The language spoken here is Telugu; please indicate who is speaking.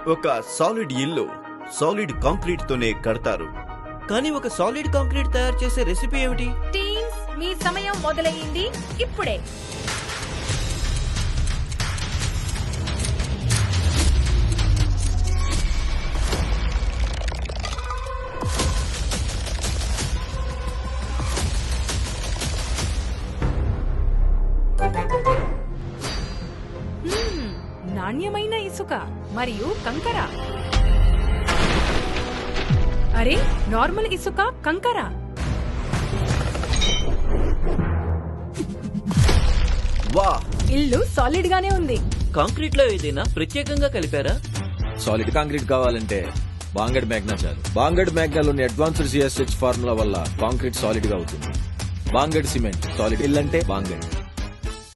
Speaker 1: ఒక సాలిడ్ ఇల్లు సాలిడ్ కాంక్రీట్ తోనే కడతారు.
Speaker 2: కానీ ఒక సాలిడ్ కాంక్రీట్ తయారు చేసే రెసిపీ ఏమిటి?
Speaker 3: టీమ్స్, మీ సమయం మొదలయ్యింది ఇప్పుడే. నాణ్యమైన ఇసుక మరియు కంకర. అరే, నార్మల్ ఇసుక, కంకర.
Speaker 1: వా,
Speaker 3: ఇల్లు సాలిడ్ గానే ఉంది.
Speaker 2: కాంక్రీట్ లో ఏదైనా ప్రత్యేకంగా కలిపారా?
Speaker 4: సాలిడ్ కాంక్రీట్ కావాలంటే బాంగడ్ మ్యాగ్నా చాలు. బాంగడ్ మ్యాగ్నాలోని అడ్వాన్స్డ్ సిఎస్హెచ్ ఫార్ములా వల్ల కాంక్రీట్ సాలిడ్ గా అవుతుంది. బాంగడ్ సిమెంట్ సాలిడ్ ఇల్లంటే బాంగడ్.